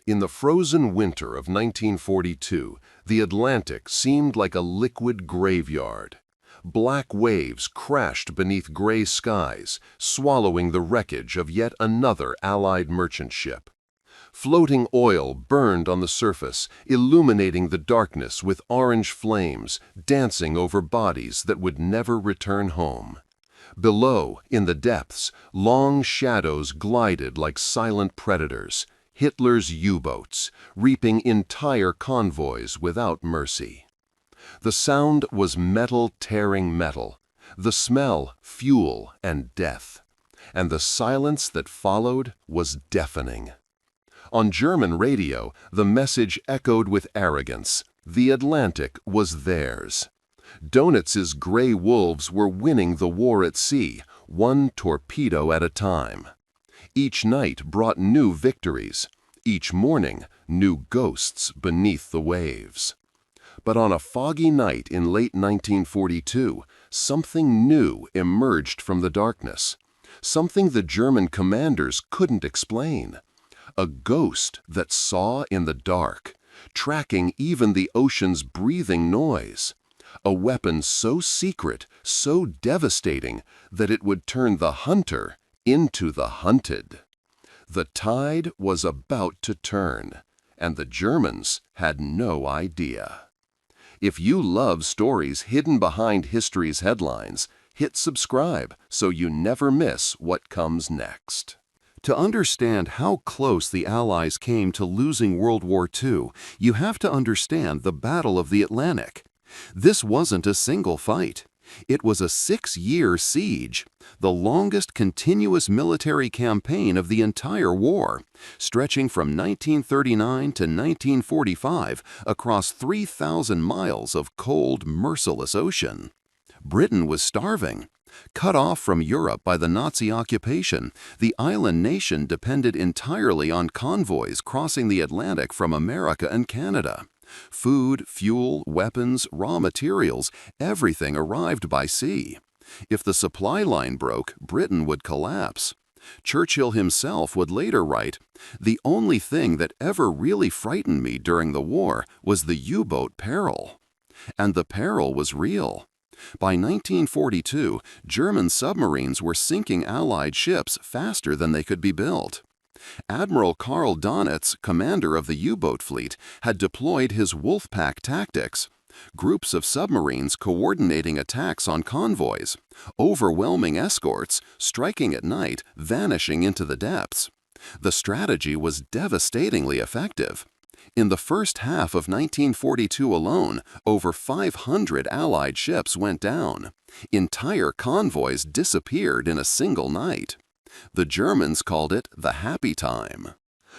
In the frozen winter of 1942, the Atlantic seemed like a liquid graveyard. Black waves crashed beneath gray skies, swallowing the wreckage of yet another Allied merchant ship. Floating oil burned on the surface, illuminating the darkness with orange flames, dancing over bodies that would never return home. Below, in the depths, long shadows glided like silent predators, Hitler's U-boats, reaping entire convoys without mercy. The sound was metal tearing metal, the smell fuel and death, and the silence that followed was deafening. On German radio, the message echoed with arrogance: the Atlantic was theirs. Donitz's gray wolves were winning the war at sea, one torpedo at a time. Each night brought new victories. Each morning, new ghosts beneath the waves. But on a foggy night in late 1942, something new emerged from the darkness. Something the German commanders couldn't explain. A ghost that saw in the dark, tracking even the ocean's breathing noise. A weapon so secret, so devastating, that it would turn the hunter into the hunted. The tide was about to turn, and the Germans had no idea. If you love stories hidden behind history's headlines, hit subscribe so you never miss what comes next. To understand how close the Allies came to losing World War II, you have to understand the Battle of the Atlantic. This wasn't a single fight. It was a 6-year siege, the longest continuous military campaign of the entire war, stretching from 1939 to 1945 across 3,000 miles of cold, merciless ocean. Britain was starving. Cut off from Europe by the Nazi occupation, the island nation depended entirely on convoys crossing the Atlantic from America and Canada. Food, fuel, weapons, raw materials, everything arrived by sea. If the supply line broke, Britain would collapse. Churchill himself would later write, "The only thing that ever really frightened me during the war was the U-boat peril." And the peril was real. By 1942, German submarines were sinking Allied ships faster than they could be built. Admiral Karl Donitz, commander of the U-boat fleet, had deployed his Wolfpack tactics, groups of submarines coordinating attacks on convoys, overwhelming escorts, striking at night, vanishing into the depths. The strategy was devastatingly effective. In the first half of 1942 alone, over 500 Allied ships went down. Entire convoys disappeared in a single night. The Germans called it the happy time.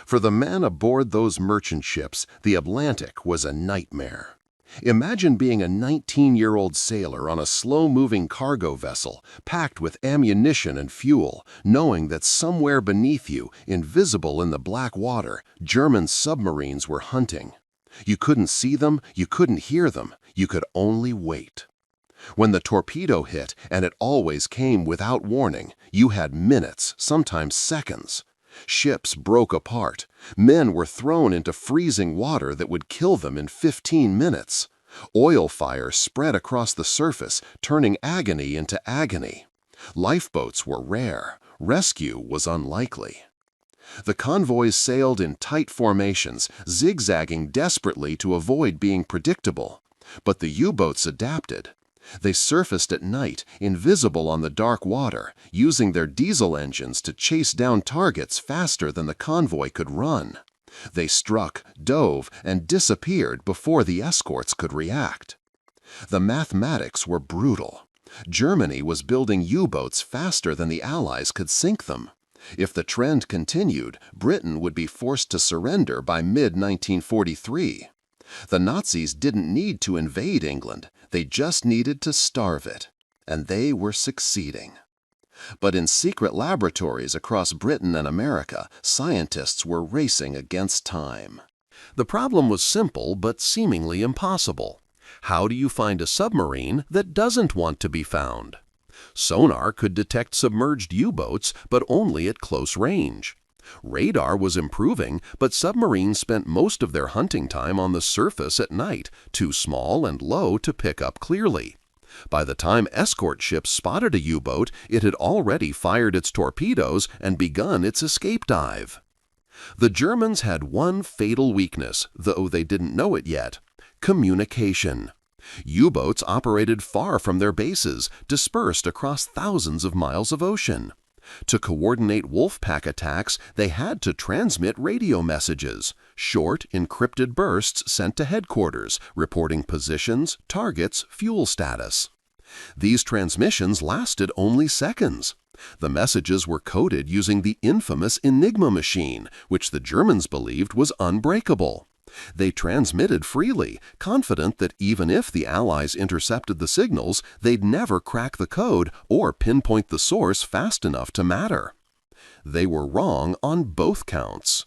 For the man aboard those merchant ships, the Atlantic was a nightmare. Imagine being a 19-year-old sailor on a slow-moving cargo vessel, packed with ammunition and fuel, knowing that somewhere beneath you, invisible in the black water, German submarines were hunting. You couldn't see them, you couldn't hear them, you could only wait. When the torpedo hit, and it always came without warning, you had minutes, sometimes seconds. Ships broke apart. Men were thrown into freezing water that would kill them in 15 minutes. Oil fire spread across the surface, turning agony into agony. Lifeboats were rare. Rescue was unlikely. The convoys sailed in tight formations, zigzagging desperately to avoid being predictable. But the U-boats adapted. They surfaced at night, invisible on the dark water, using their diesel engines to chase down targets faster than the convoy could run. They struck, dove, and disappeared before the escorts could react. The mathematics were brutal. Germany was building U-boats faster than the Allies could sink them. If the trend continued, Britain would be forced to surrender by mid-1943. The Nazis didn't need to invade England, they just needed to starve it. And they were succeeding. But in secret laboratories across Britain and America, scientists were racing against time. The problem was simple but seemingly impossible. How do you find a submarine that doesn't want to be found? Sonar could detect submerged U-boats, but only at close range. Radar was improving, but submarines spent most of their hunting time on the surface at night, too small and low to pick up clearly. By the time escort ships spotted a U-boat, it had already fired its torpedoes and begun its escape dive. The Germans had one fatal weakness, though they didn't know it yet: communication. U-boats operated far from their bases, dispersed across thousands of miles of ocean. To coordinate wolf-pack attacks, they had to transmit radio messages, short, encrypted bursts sent to headquarters, reporting positions, targets, fuel status. These transmissions lasted only seconds. The messages were coded using the infamous Enigma machine, which the Germans believed was unbreakable. They transmitted freely, confident that even if the Allies intercepted the signals, they'd never crack the code or pinpoint the source fast enough to matter. They were wrong on both counts.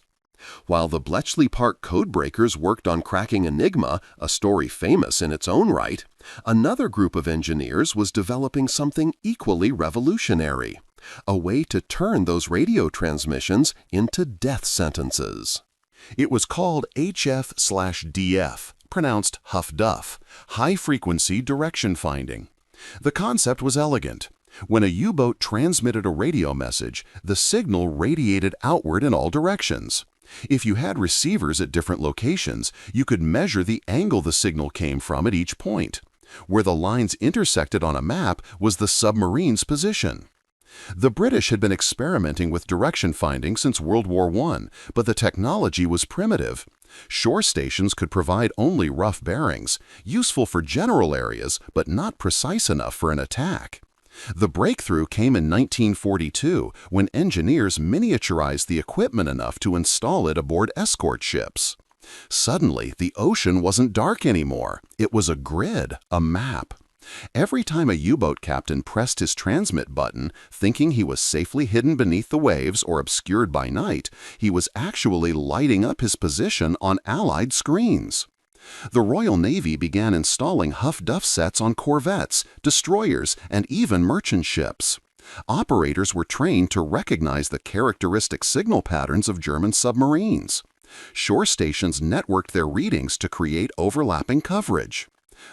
While the Bletchley Park codebreakers worked on cracking Enigma, a story famous in its own right, another group of engineers was developing something equally revolutionary: a way to turn those radio transmissions into death sentences. It was called HF/DF, pronounced Huff Duff, high-frequency direction finding. The concept was elegant. When a U-boat transmitted a radio message, the signal radiated outward in all directions. If you had receivers at different locations, you could measure the angle the signal came from at each point. Where the lines intersected on a map was the submarine's position. The British had been experimenting with direction finding since World War I, but the technology was primitive. Shore stations could provide only rough bearings, useful for general areas, but not precise enough for an attack. The breakthrough came in 1942, when engineers miniaturized the equipment enough to install it aboard escort ships. Suddenly, the ocean wasn't dark anymore. It was a grid, a map. Every time a U-boat captain pressed his transmit button, thinking he was safely hidden beneath the waves or obscured by night, he was actually lighting up his position on Allied screens. The Royal Navy began installing Huff Duff sets on corvettes, destroyers, and even merchant ships. Operators were trained to recognize the characteristic signal patterns of German submarines. Shore stations networked their readings to create overlapping coverage.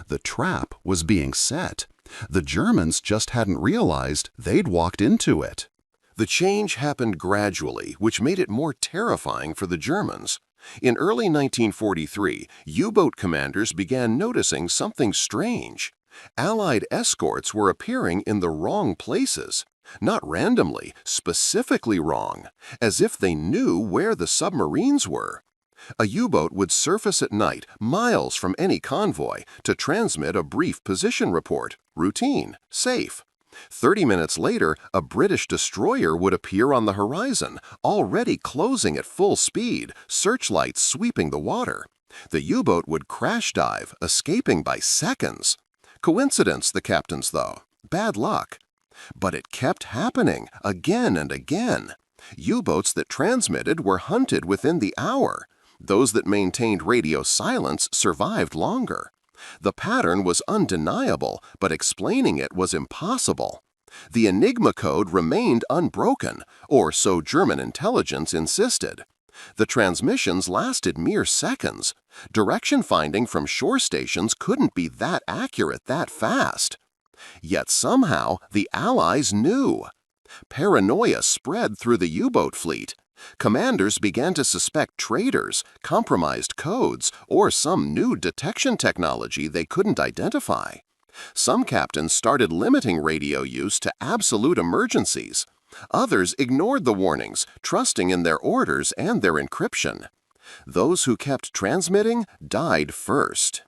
The trap was being set. The Germans just hadn't realized they'd walked into it. The change happened gradually, which made it more terrifying for the Germans. In early 1943, U-boat commanders began noticing something strange. Allied escorts were appearing in the wrong places. Not randomly, specifically wrong, as if they knew where the submarines were. A U-boat would surface at night, miles from any convoy, to transmit a brief position report. Routine, safe. 30 minutes later, a British destroyer would appear on the horizon, already closing at full speed, searchlights sweeping the water. The U-boat would crash dive, escaping by seconds. Coincidence, the captains thought. Bad luck. But it kept happening, again and again. U-boats that transmitted were hunted within the hour. Those that maintained radio silence survived longer. The pattern was undeniable, but explaining it was impossible. The Enigma code remained unbroken, or so German intelligence insisted. The transmissions lasted mere seconds. Direction finding from shore stations couldn't be that accurate that fast. Yet somehow the Allies knew. Paranoia spread through the U-boat fleet. Commanders began to suspect traitors, compromised codes, or some new detection technology they couldn't identify. Some captains started limiting radio use to absolute emergencies. Others ignored the warnings, trusting in their orders and their encryption. Those who kept transmitting died first.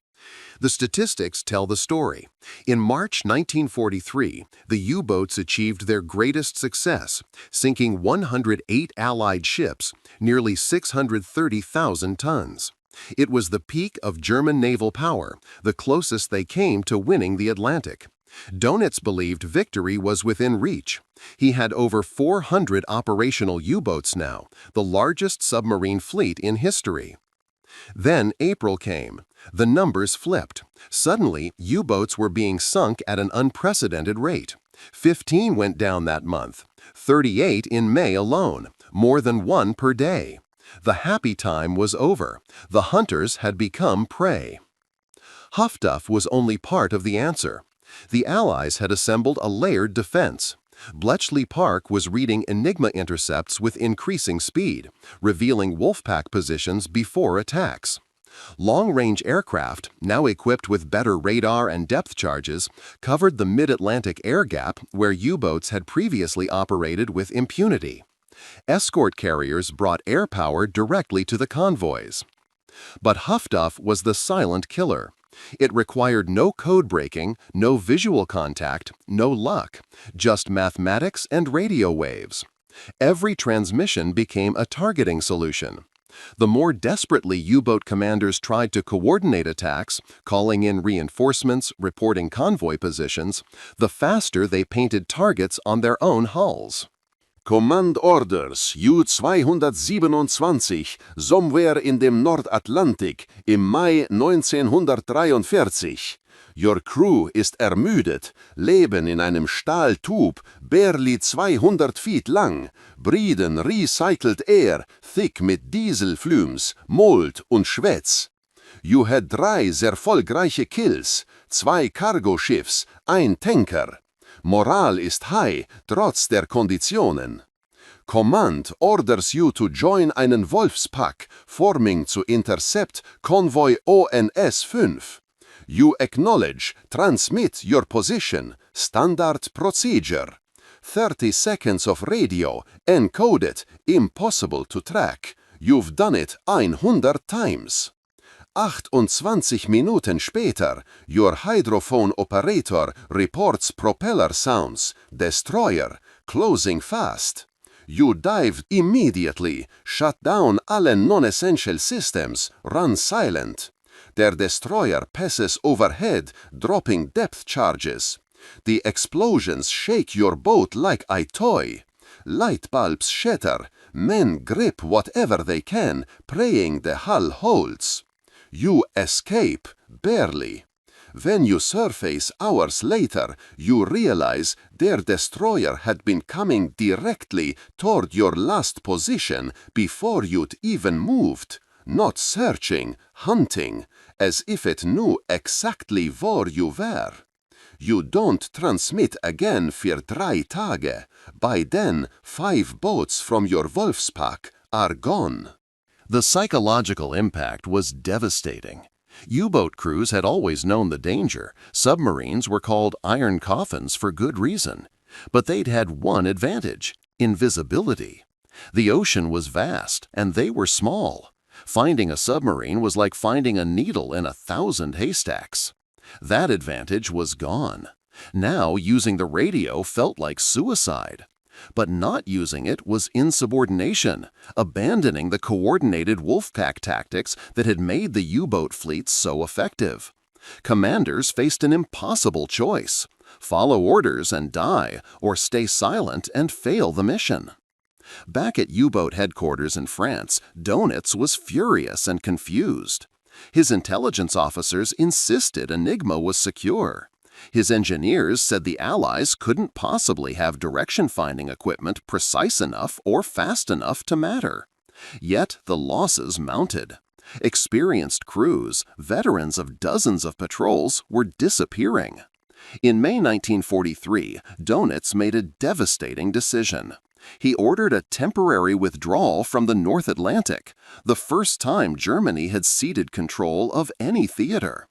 The statistics tell the story. In March 1943, the U-boats achieved their greatest success, sinking 108 Allied ships, nearly 630,000 tons. It was the peak of German naval power, the closest they came to winning the Atlantic. Dönitz believed victory was within reach. He had over 400 operational U-boats now, the largest submarine fleet in history. Then April came. The numbers flipped. Suddenly, U-boats were being sunk at an unprecedented rate. 15 went down that month, 38 in May alone, more than one per day. The happy time was over. The hunters had become prey. Huff Duff was only part of the answer. The Allies had assembled a layered defense. Bletchley Park was reading Enigma intercepts with increasing speed, revealing wolfpack positions before attacks. Long-range aircraft, now equipped with better radar and depth charges, covered the mid-Atlantic air gap where U-boats had previously operated with impunity. Escort carriers brought air power directly to the convoys. But Huff Duff was the silent killer. It required no code breaking, no visual contact, no luck, just mathematics and radio waves. Every transmission became a targeting solution. The more desperately U-boat commanders tried to coordinate attacks, calling in reinforcements, reporting convoy positions, the faster they painted targets on their own hulls. Command Orders U-227, somewhere in dem Nordatlantik, im Mai 1943. Your crew ist ermüdet, leben in einem Stahltub, barely 200 feet lang, breathen recycled air, thick mit Dieselflumes, Mold und Schwätz. You had 3 erfolgreiche Kills, 2 Cargoschiffs, ein Tanker. Moral ist high, trotz der Konditionen. Command orders you to join einen Wolfspack, forming to intercept Convoy ONS 5. You acknowledge, transmit your position, standard procedure. 30 seconds of radio, encoded, impossible to track. You've done it 100 times. 28 Minuten später, your hydrophone operator reports propeller sounds, destroyer, closing fast. You dive immediately, shut down alle non-essential systems, run silent. Der destroyer passes overhead, dropping depth charges. The explosions shake your boat like a toy. Light bulbs shatter, men grip whatever they can, praying the hull holds. You escape, barely. When you surface hours later, you realize their destroyer had been coming directly toward your last position before you'd even moved, not searching, hunting, as if it knew exactly where you were. You don't transmit again für 3 Tage. By then, 5 boats from your Wolfspack are gone. The psychological impact was devastating. U-boat crews had always known the danger. Submarines were called iron coffins for good reason. But they'd had one advantage: invisibility. The ocean was vast, and they were small. Finding a submarine was like finding a needle in 1,000 haystacks. That advantage was gone. Now, using the radio felt like suicide. But not using it was insubordination, abandoning the coordinated wolfpack tactics that had made the U-boat fleet so effective. Commanders faced an impossible choice: follow orders and die, or stay silent and fail the mission. Back at U-boat headquarters in France, Dönitz was furious and confused. His intelligence officers insisted Enigma was secure. His engineers said the Allies couldn't possibly have direction-finding equipment precise enough or fast enough to matter. Yet the losses mounted. Experienced crews, veterans of dozens of patrols, were disappearing. In May 1943, Dönitz made a devastating decision. He ordered a temporary withdrawal from the North Atlantic, the first time Germany had ceded control of any theater.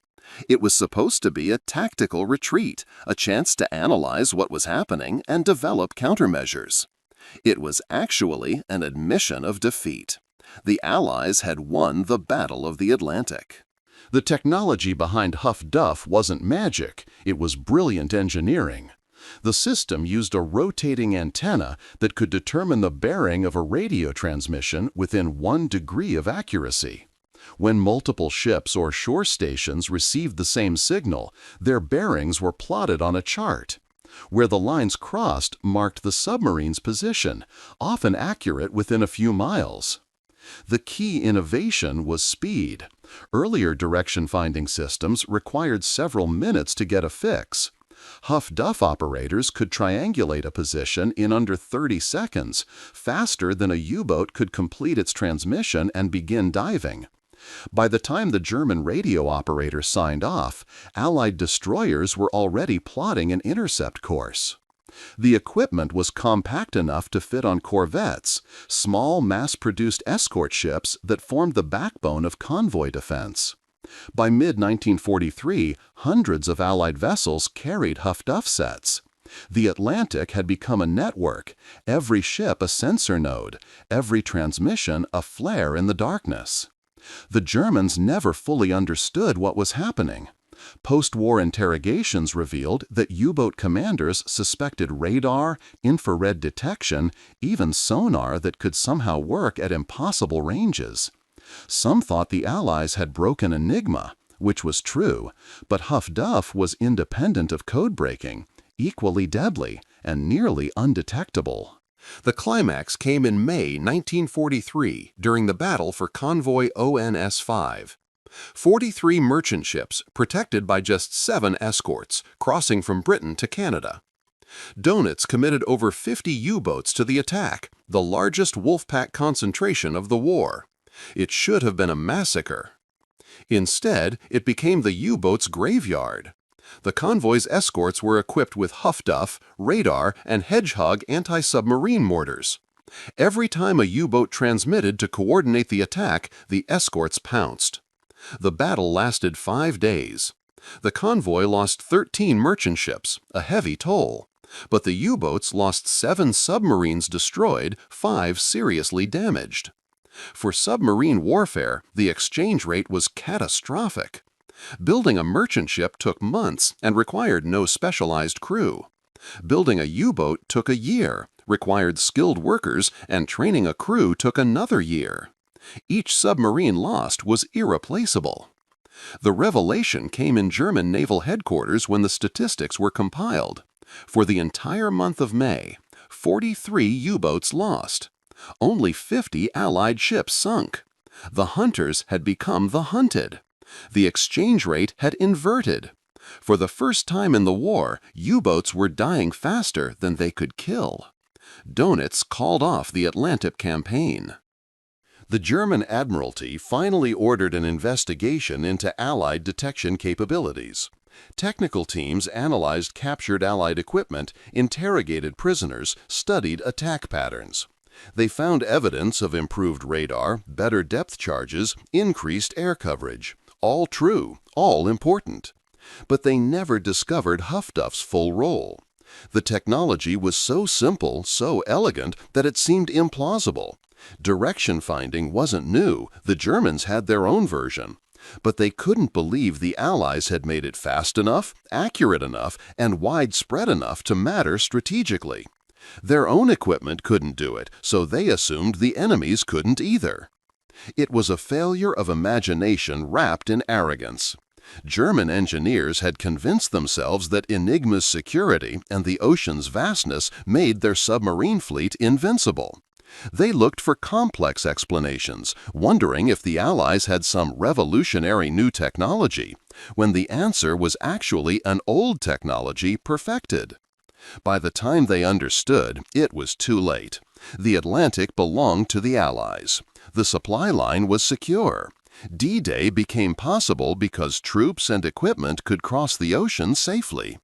It was supposed to be a tactical retreat, a chance to analyze what was happening and develop countermeasures. It was actually an admission of defeat. The Allies had won the Battle of the Atlantic. The technology behind Huff Duff wasn't magic, it was brilliant engineering. The system used a rotating antenna that could determine the bearing of a radio transmission within 1 degree of accuracy. When multiple ships or shore stations received the same signal, their bearings were plotted on a chart. Where the lines crossed marked the submarine's position, often accurate within a few miles. The key innovation was speed. Earlier direction-finding systems required several minutes to get a fix. Huff-Duff operators could triangulate a position in under 30 seconds, faster than a U-boat could complete its transmission and begin diving. By the time the German radio operator signed off, Allied destroyers were already plotting an intercept course. The equipment was compact enough to fit on corvettes, small mass-produced escort ships that formed the backbone of convoy defense. By mid-1943, hundreds of Allied vessels carried Huff-Duff sets. The Atlantic had become a network, every ship a sensor node, every transmission a flare in the darkness. The Germans never fully understood what was happening. Post-war interrogations revealed that U-boat commanders suspected radar, infrared detection, even sonar that could somehow work at impossible ranges. Some thought the Allies had broken Enigma, which was true, but Huff-Duff was independent of code-breaking, equally deadly, and nearly undetectable. The climax came in May 1943 during the battle for convoy ONS-5. 43 merchant ships, protected by just 7 escorts, crossing from Britain to Canada. Donitz committed over 50 U-boats to the attack, the largest Wolfpack concentration of the war. It should have been a massacre. Instead, it became the U-boat's graveyard. The convoy's escorts were equipped with Huff-Duff, radar, and Hedgehog anti-submarine mortars. Every time a U-boat transmitted to coordinate the attack, the escorts pounced. The battle lasted 5 days. The convoy lost 13 merchant ships, a heavy toll. But the U-boats lost 7 submarines destroyed, 5 seriously damaged. For submarine warfare, the exchange rate was catastrophic. Building a merchant ship took months and required no specialized crew. Building a U-boat took a year, required skilled workers, and training a crew took another year. Each submarine lost was irreplaceable. The revelation came in German naval headquarters when the statistics were compiled. For the entire month of May, 43 U-boats lost. Only 50 Allied ships sunk. The hunters had become the hunted. The exchange rate had inverted. For the first time in the war, U-boats were dying faster than they could kill. Donitz called off the Atlantic campaign. The German Admiralty finally ordered an investigation into Allied detection capabilities. Technical teams analyzed captured Allied equipment, interrogated prisoners, studied attack patterns. They found evidence of improved radar, better depth charges, increased air coverage. All true, all important. But they never discovered Huff-Duff's full role. The technology was so simple, so elegant, that it seemed implausible. Direction finding wasn't new, the Germans had their own version. But they couldn't believe the Allies had made it fast enough, accurate enough, and widespread enough to matter strategically. Their own equipment couldn't do it, so they assumed the enemy's couldn't either. It was a failure of imagination wrapped in arrogance. German engineers had convinced themselves that Enigma's security and the ocean's vastness made their submarine fleet invincible. They looked for complex explanations, wondering if the Allies had some revolutionary new technology, when the answer was actually an old technology perfected. By the time they understood, it was too late. The Atlantic belonged to the Allies. The supply line was secure. D-Day became possible because troops and equipment could cross the ocean safely.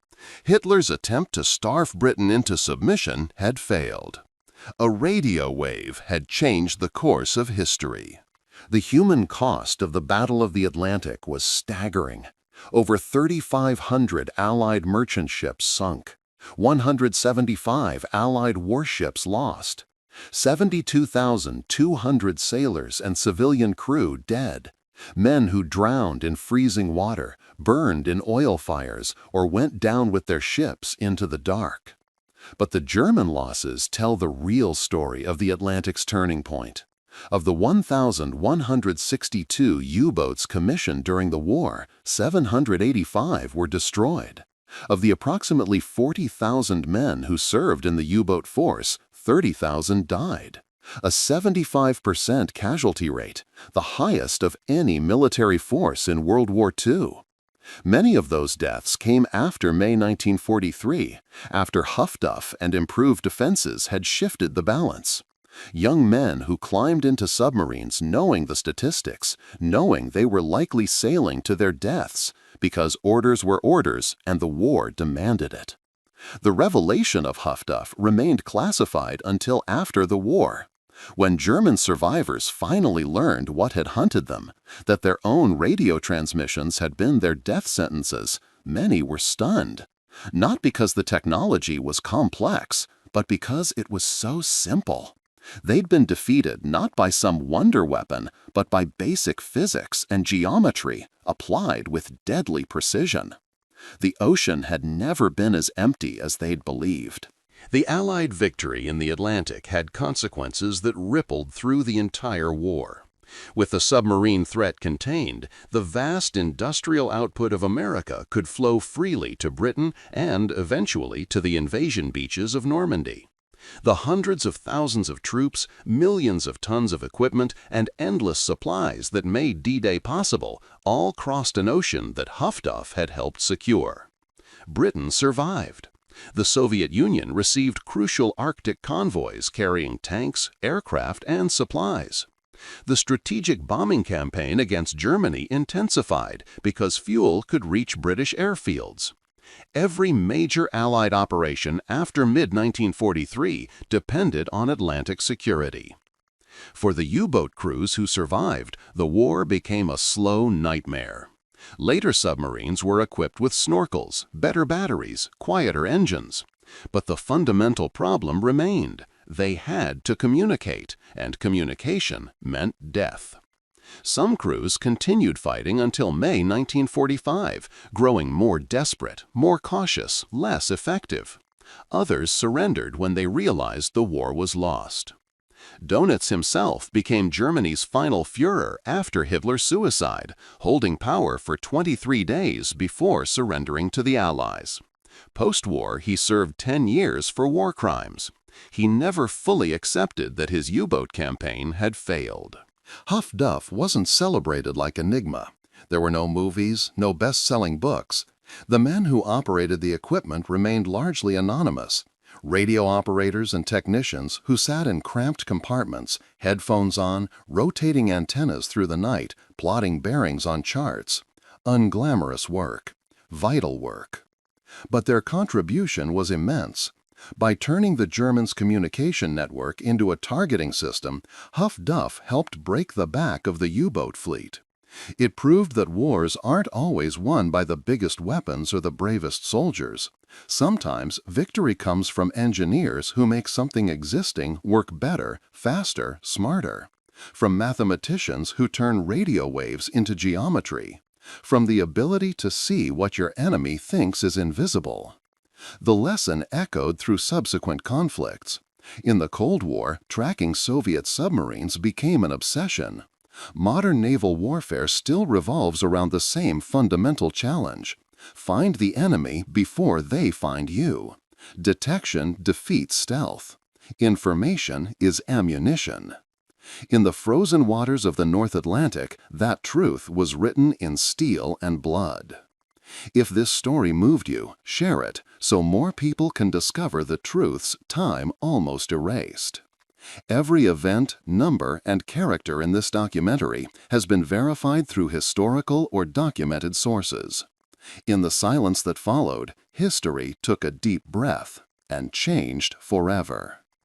Hitler's attempt to starve Britain into submission had failed. A radio wave had changed the course of history. The human cost of the Battle of the Atlantic was staggering. Over 3,500 Allied merchant ships sunk. 175 Allied warships lost. 72,200 sailors and civilian crew dead. Men who drowned in freezing water, burned in oil fires, or went down with their ships into the dark. But the German losses tell the real story of the Atlantic's turning point. Of the 1,162 U-boats commissioned during the war, 785 were destroyed. Of the approximately 40,000 men who served in the U-boat force, 30,000 died. A 75% casualty rate, the highest of any military force in World War II. Many of those deaths came after May 1943, after Huff Duff and improved defenses had shifted the balance. Young men who climbed into submarines knowing the statistics, knowing they were likely sailing to their deaths, because orders were orders and the war demanded it. The revelation of Huff Duff remained classified until after the war. When German survivors finally learned what had hunted them, that their own radio transmissions had been their death sentences, many were stunned. Not because the technology was complex, but because it was so simple. They'd been defeated not by some wonder weapon, but by basic physics and geometry applied with deadly precision. The ocean had never been as empty as they'd believed. The Allied victory in the Atlantic had consequences that rippled through the entire war. With the submarine threat contained, the vast industrial output of America could flow freely to Britain and, eventually, to the invasion beaches of Normandy. The hundreds of thousands of troops, millions of tons of equipment, and endless supplies that made D-Day possible all crossed an ocean that Huff Duff had helped secure. Britain survived. The Soviet Union received crucial Arctic convoys carrying tanks, aircraft, and supplies. The strategic bombing campaign against Germany intensified because fuel could reach British airfields. Every major Allied operation after mid-1943 depended on Atlantic security. For the U-boat crews who survived, the war became a slow nightmare. Later submarines were equipped with snorkels, better batteries, quieter engines. But the fundamental problem remained. They had to communicate, and communication meant death. Some crews continued fighting until May 1945, growing more desperate, more cautious, less effective. Others surrendered when they realized the war was lost. Dönitz himself became Germany's final Führer after Hitler's suicide, holding power for 23 days before surrendering to the Allies. Post-war, he served 10 years for war crimes. He never fully accepted that his U-boat campaign had failed. Huff Duff wasn't celebrated like Enigma. There were no movies, no best-selling books. The men who operated the equipment remained largely anonymous. Radio operators and technicians who sat in cramped compartments, headphones on, rotating antennas through the night, plotting bearings on charts. Unglamorous work. Vital work. But their contribution was immense. By turning the Germans' communication network into a targeting system, Huff Duff helped break the back of the U-boat fleet. It proved that wars aren't always won by the biggest weapons or the bravest soldiers. Sometimes victory comes from engineers who make something existing work better, faster, smarter. From mathematicians who turn radio waves into geometry. From the ability to see what your enemy thinks is invisible. The lesson echoed through subsequent conflicts. In the Cold War, tracking Soviet submarines became an obsession. Modern naval warfare still revolves around the same fundamental challenge. Find the enemy before they find you. Detection defeats stealth. Information is ammunition. In the frozen waters of the North Atlantic, that truth was written in steel and blood. If this story moved you, share it so more people can discover the truths time almost erased. Every event, number, and character in this documentary has been verified through historical or documented sources. In the silence that followed, history took a deep breath and changed forever.